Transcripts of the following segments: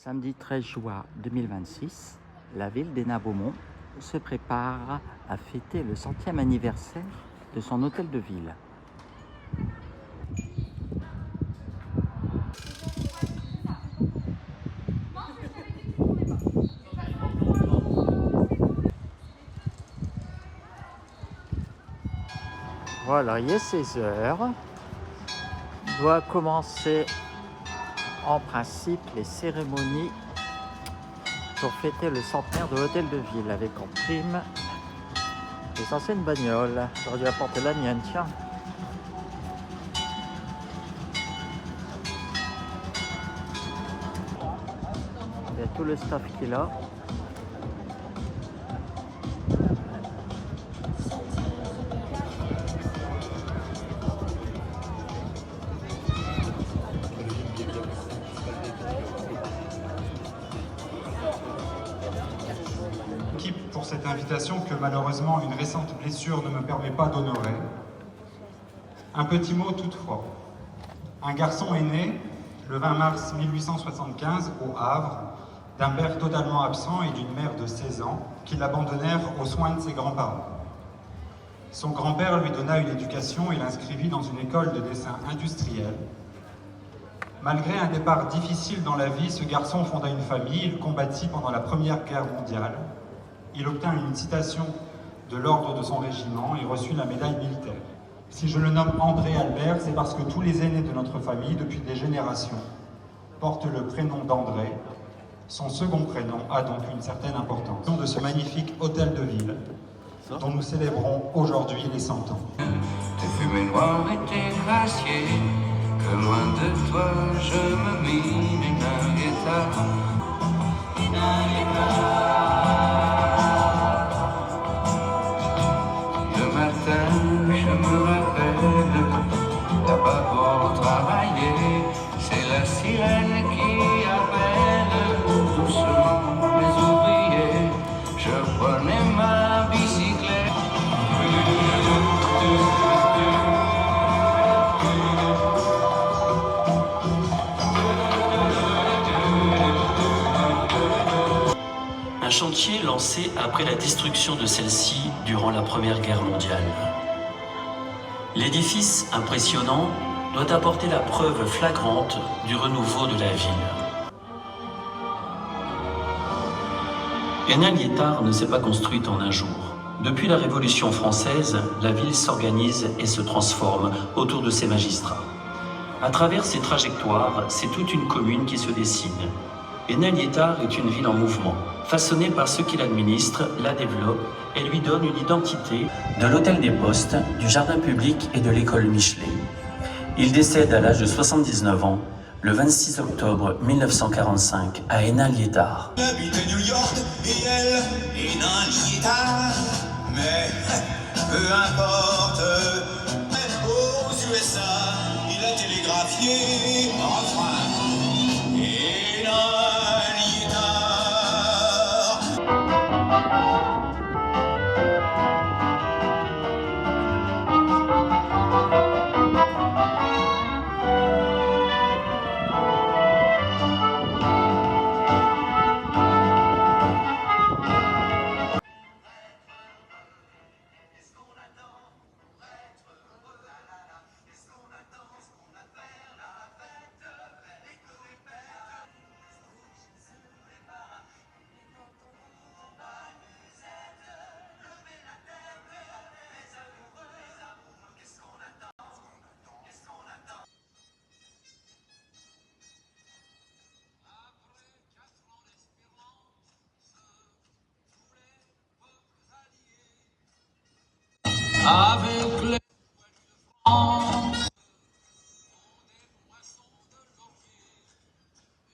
Samedi 13 juin 2026, la ville d'Hénin-Beaumont se prépare à fêter le 100e anniversaire de son hôtel de ville. Voilà, il est 16 heures. Doit commencer en principe les cérémonies pour fêter le centenaire de l'hôtel de ville avec en prime les anciennes bagnoles. J'aurais dû apporter la mienne, tiens. Il y a tout le staff qui est là. Pour cette invitation que malheureusement une récente blessure ne me permet pas d'honorer. Un petit mot toutefois. Un garçon est né le 20 mars 1875 au Havre d'un père totalement absent et d'une mère de 16 ans qui l'abandonnèrent aux soins de ses grands-parents. Son grand-père lui donna une éducation et l'inscrivit dans une école de dessin industriel. Malgré un départ difficile dans la vie, ce garçon fonda une famille, il combattit pendant la Première Guerre mondiale. Il obtint une citation de l'ordre de son régiment et reçut la médaille militaire. Si je le nomme André Albert, c'est parce que tous les aînés de notre famille, depuis des générations, portent le prénom d'André. Son second prénom a donc une certaine importance. De ce magnifique hôtel de ville, dont nous célébrons aujourd'hui les 100 ans. Tes fumées noires étaient graciées, que loin de toi je me mine une guitare. Je me rappelle, là-bas pour travailler, c'est la sirène qui appelle doucement les ouvriers. Je prenais ma bicyclette. Un chantier lancé après la destruction de celle-ci durant la Première Guerre mondiale. L'édifice impressionnant doit apporter la preuve flagrante du renouveau de la ville. Hénin-Liétard ne s'est pas construite en un jour. Depuis la Révolution française, la ville s'organise et se transforme autour de ses magistrats. À travers ces trajectoires, c'est toute une commune qui se dessine. Hénin-Liétard est une ville en mouvement, façonnée par ceux qui l'administrent, la développent et lui donnent une identité. De l'hôtel des Postes, du jardin public et de l'école Michelet. Il décède à l'âge de 79 ans, le 26 octobre 1945, à Hénin-Liétard. Il habite New York et elle, Hénin-Liétard, mais peu importe. Aux USA, il a télégraphié un refrain. Avec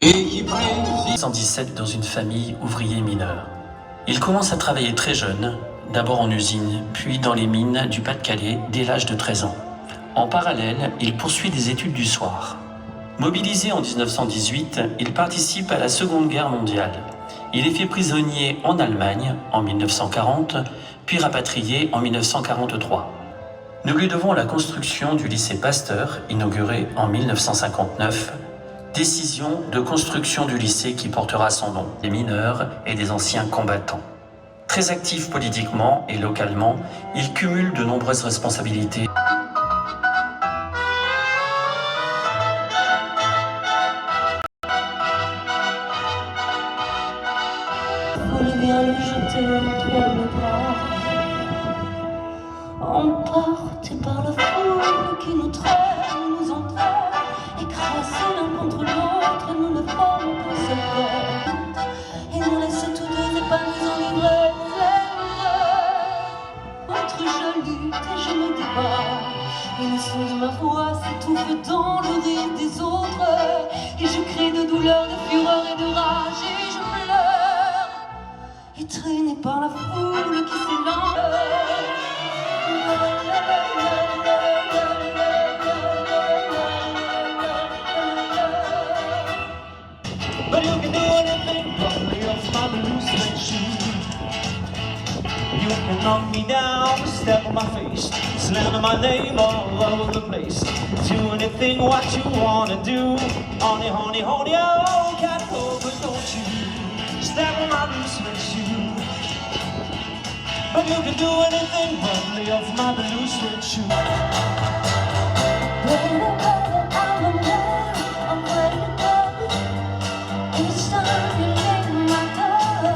les 1917 dans une famille ouvrier mineur. Il commence à travailler très jeune, d'abord en usine, puis dans les mines du Pas-de-Calais dès l'âge de 13 ans. En parallèle, il poursuit des études du soir. Mobilisé en 1918, il participe à la Seconde Guerre mondiale. Il est fait prisonnier en Allemagne en 1940, puis rapatrié en 1943. Nous lui devons la construction du lycée Pasteur, inauguré en 1959, Décision de construction du lycée qui portera son nom, des mineurs et des anciens combattants. Très actif politiquement et localement, il cumule de nombreuses responsabilités. Foule vient le jeter entre mes bras, emporté par la foule qui nous traîne, nous entraîne, écrasés l'un contre l'autre, nous ne formons qu'un seul corps, et nous laisse tous deux épanouis enivrés. Entre je lutte et je me débat, et le son de ma voix s'étouffe dans le rire des autres, et je crie de douleur, de fureur et de rage, et je pleure, et traîné par la foule qui s'élance. But you can do anything but lay off my blue suede shoe. You can knock me down, step on my face, slander my name all over the place. Do anything what you wanna do, honey, honey, honey, oh, cat go, but don't you step on my blue suede shoe. But you can do anything but lay off my blue suede shoe. Each time you ring my door,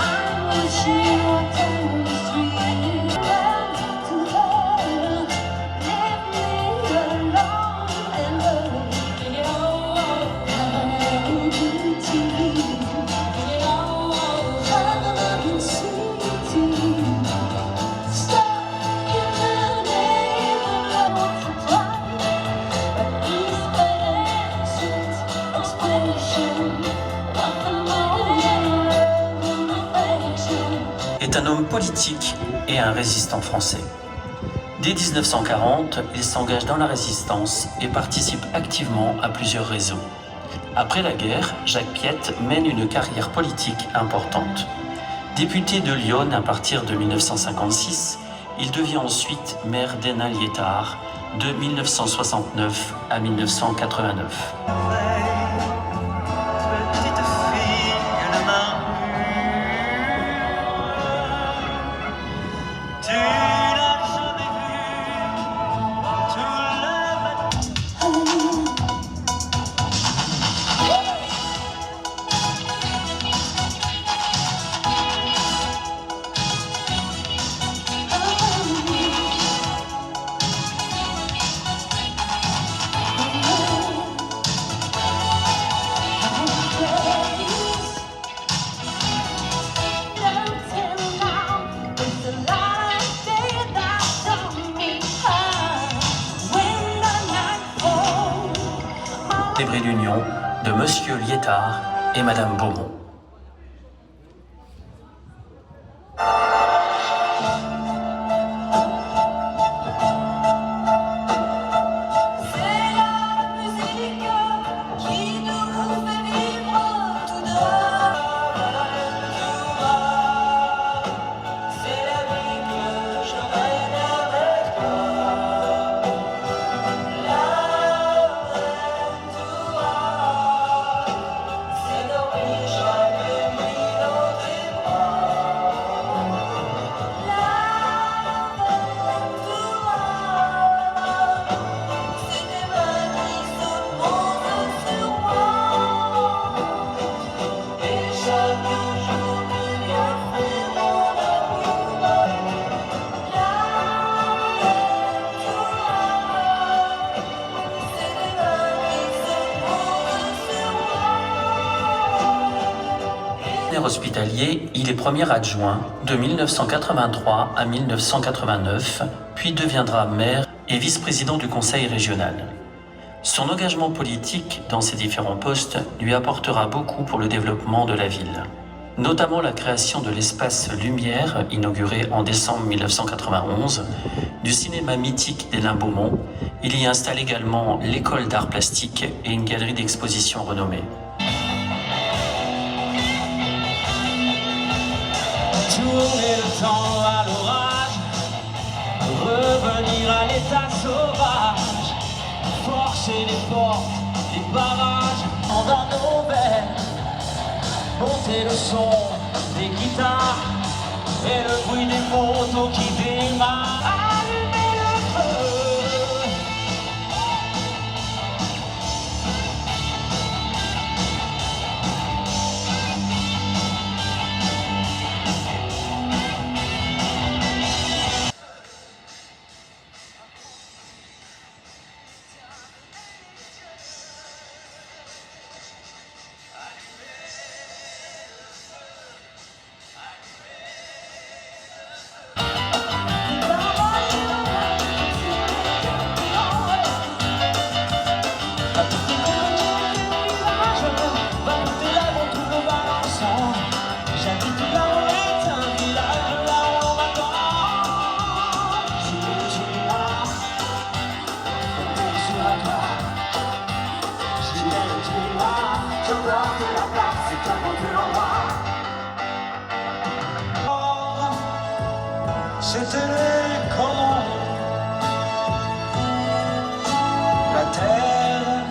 I wish you were down the street. Run to hell, leave me alone and hurt. I'm good to you. I'm good sweet to you. Stop your name alone for pride, but ease est un homme politique et un résistant français. Dès 1940, il s'engage dans la résistance et participe activement à plusieurs réseaux. Après la guerre, Jacques Piette mène une carrière politique importante. Député de Lyon à partir de 1956, il devient ensuite maire d'Hénin-Liétard de 1969 à 1989. Célébrer l'union de Monsieur Liétard et Madame Beaumont. Hospitalier, il est premier adjoint de 1983 à 1989, puis deviendra maire et vice-président du conseil régional. Son engagement politique dans ces différents postes lui apportera beaucoup pour le développement de la ville, notamment la création de l'espace Lumière, inauguré en décembre 1991, du cinéma mythique d'Hénin-Beaumont. Il y installe également l'école d'art plastique et une galerie d'exposition renommée. Tourner le temps à l'orage, revenir à l'état sauvage, forcer les portes des barrages en nos verres. Monter le son des guitares et le bruit des motos qui démarrent. Allumer le feu. C'était les colons, la terre,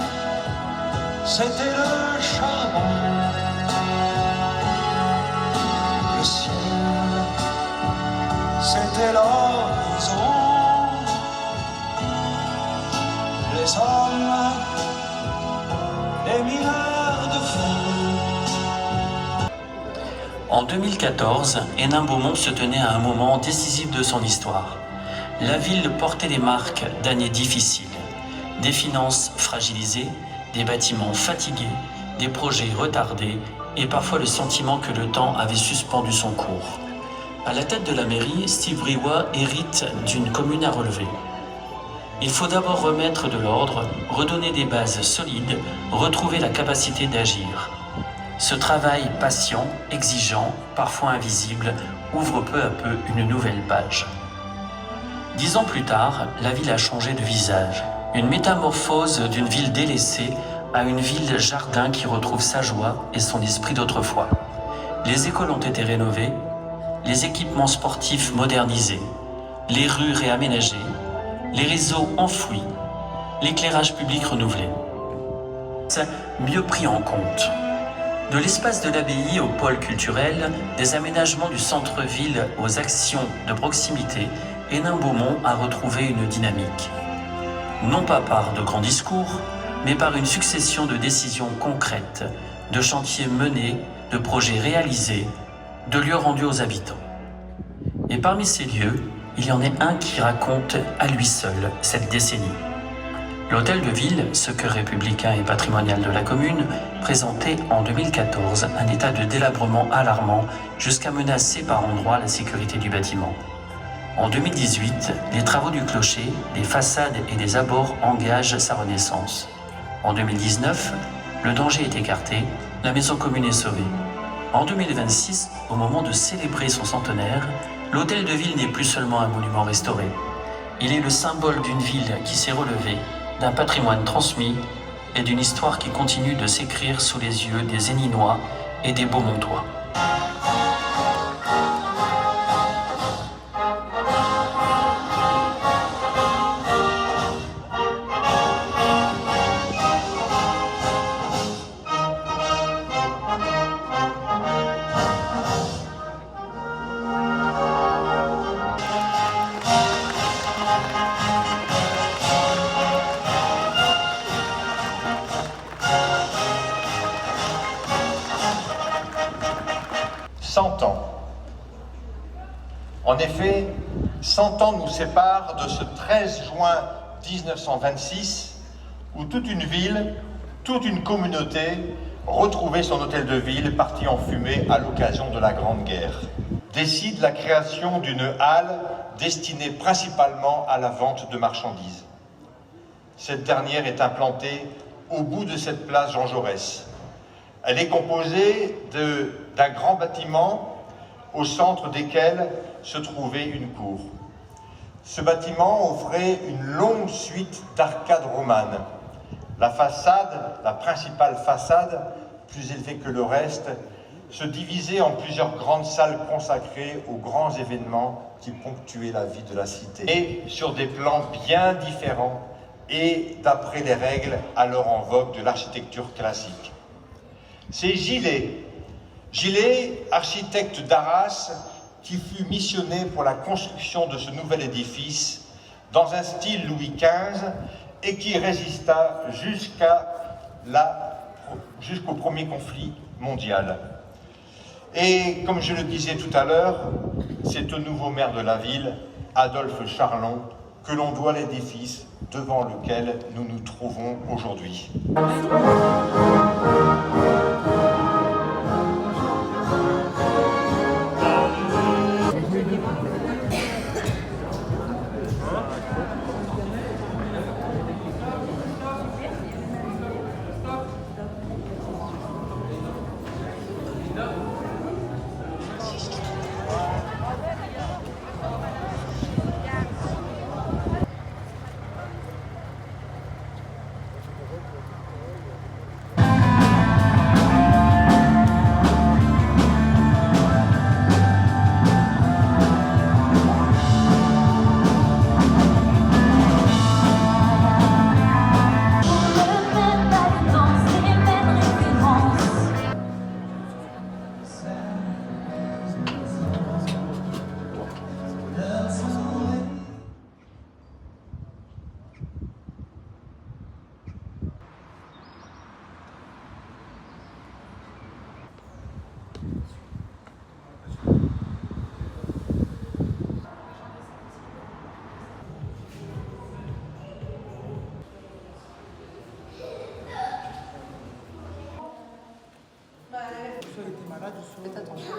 c'était le charbon, le ciel, c'était l'horizon, les hommes, les mineurs de feu. En 2014, Hénin-Beaumont se tenait à un moment décisif de son histoire. La ville portait les marques d'années difficiles. Des finances fragilisées, des bâtiments fatigués, des projets retardés et parfois le sentiment que le temps avait suspendu son cours. À la tête de la mairie, Steve Briouat hérite d'une commune à relever. Il faut d'abord remettre de l'ordre, redonner des bases solides, retrouver la capacité d'agir. Ce travail patient, exigeant, parfois invisible, ouvre peu à peu une nouvelle page. 10 ans plus tard, la ville a changé de visage. Une métamorphose d'une ville délaissée à une ville jardin qui retrouve sa joie et son esprit d'autrefois. Les écoles ont été rénovées, les équipements sportifs modernisés, les rues réaménagées, les réseaux enfouis, l'éclairage public renouvelé. Mieux pris en compte. De l'espace de l'abbaye au pôle culturel, des aménagements du centre-ville aux actions de proximité, Hénin-Beaumont a retrouvé une dynamique. Non pas par de grands discours, mais par une succession de décisions concrètes, de chantiers menés, de projets réalisés, de lieux rendus aux habitants. Et parmi ces lieux, il y en a un qui raconte à lui seul cette décennie. L'hôtel de ville, ce cœur républicain et patrimonial de la commune, présentait en 2014 un état de délabrement alarmant jusqu'à menacer par endroits la sécurité du bâtiment. En 2018, les travaux du clocher, des façades et des abords engagent sa renaissance. En 2019, le danger est écarté, la maison commune est sauvée. En 2026, au moment de célébrer son centenaire, l'hôtel de ville n'est plus seulement un monument restauré. Il est le symbole d'une ville qui s'est relevée, d'un patrimoine transmis et d'une histoire qui continue de s'écrire sous les yeux des Héninois et des Beaumontois. En effet, 100 ans nous séparent de ce 13 juin 1926 où toute une ville, toute une communauté retrouvait son hôtel de ville parti en fumée à l'occasion de la Grande Guerre. Décide la création d'une halle destinée principalement à la vente de marchandises. Cette dernière est implantée au bout de cette place Jean Jaurès. Elle est composée d'un grand bâtiment au centre desquels se trouvait une cour. Ce bâtiment offrait une longue suite d'arcades romanes. La façade, la principale façade, plus élevée que le reste, se divisait en plusieurs grandes salles consacrées aux grands événements qui ponctuaient la vie de la cité. Et sur des plans bien différents, et d'après les règles alors en vogue de l'architecture classique. C'est Gillet, architecte d'Arras, qui fut missionné pour la construction de ce nouvel édifice dans un style Louis XV et qui résista jusqu'au premier conflit mondial. Et comme je le disais tout à l'heure, c'est au nouveau maire de la ville, Adolphe Charlon, que l'on doit l'édifice devant lequel nous nous trouvons aujourd'hui. Faites attention.